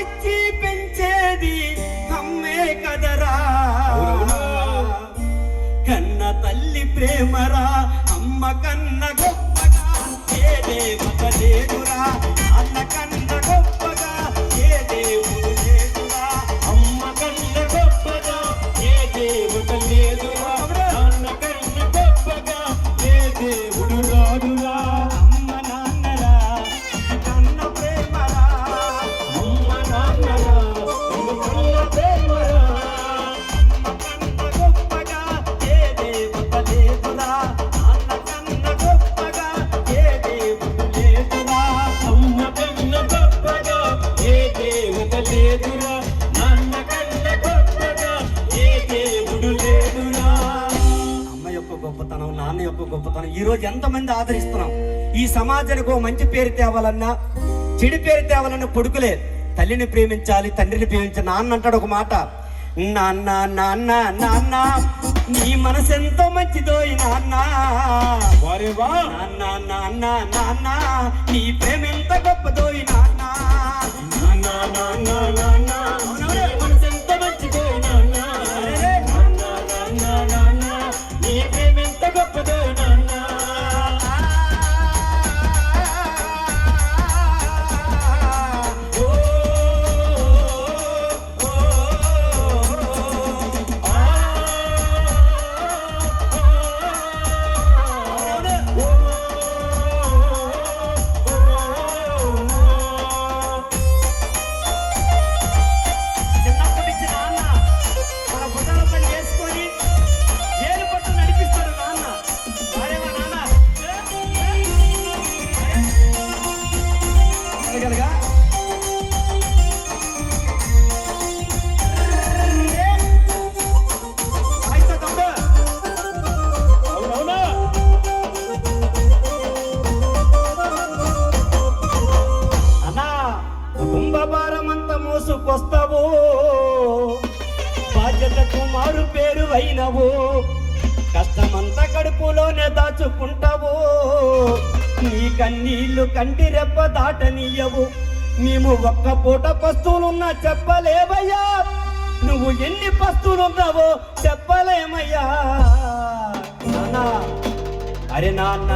పాలిచ్చి పెంచేది అమ్మే కదరా, కన్న తల్లి ప్రేమరా, అమ్మ కన్న గొప్పగా ఏ దేవత లేదురా, అన్న కన్న గొప్పగా ఏ దేవుడు లేదురా, అమ్మ కన్న గొప్పగా ఏ దేవుడు లేదురా, నాన్న కన్న గొప్పగా ఏ దేవుడు రాదురా. అమ్మ నాన్నరా కన్న ప్రేమరా, అమ్మ నాన్నరా కన్న ప్రేమరా, అమ్మ కన్న గొప్పగా ఏ దేవత లేదురా, అన్న కన్న గొప్పగా ఏ దేవుడు లేదురా. అమ్మ కన్న గొప్పగా ఏ దేవుడు లేదురా, నాన్న కన్న గొప్పగా ఏ దేవుడు లేదురా. అమ్మ యొక్క గొప్పతనం, నాన్న యొక్క గొప్పతనం ఈ రోజు ఎంతమంది ఆదరిస్తున్నాం. ఈ సమాజానికి ఓ మంచి పేరు తేవాలన్నా, చెడు పేరు తేవాలన్నా కొడుకులే తల్లిని ప్రేమించాలి, తండ్రిని ప్రేమించాలి. నాన్న అంటాడు ఒక మాట, నాన్న నాన్న నాన్న నీ మనసు ఎంతో మంచిదోయి నాన్న, వారే వా నాన్న నాన్న నాన్న నీ ప్రేమ ఎంత గొప్పదోయి నాన్న. నాన్న నాన్న నాన్న నీ మనసెంత మంచిదో నాన్న, నాన్న నాన్న నాన్న నీ ప్రేమెంత గొప్పదో నాన్న. ఓ ఓ ఆ చిన్నప్పటి నుంచి నాన్న మన భుజాల పని వేసుకొని ఏలు పట్టు నడిపిస్తాడు నాన్న. వారేవా నాన్న అనగలగా అయితే తమ్ముడు అవునవునా అన్నా కుంభభారమంతా మోసుకొస్తావు, బాధ్యతకు మారు పేరు అయినవు, కష్టమంతా కడుపులోనే దాచుకుంటావు, నీ కన్నీళ్లు కంటి రెప్ప దాటనీయవు, మేము ఒక్క పూట పస్తులున్నా చెప్పలేవయ్యా, నువ్వు ఎన్ని పస్తులున్నావో చెప్పలేమయ్యా. నాన్న అరే నాన్న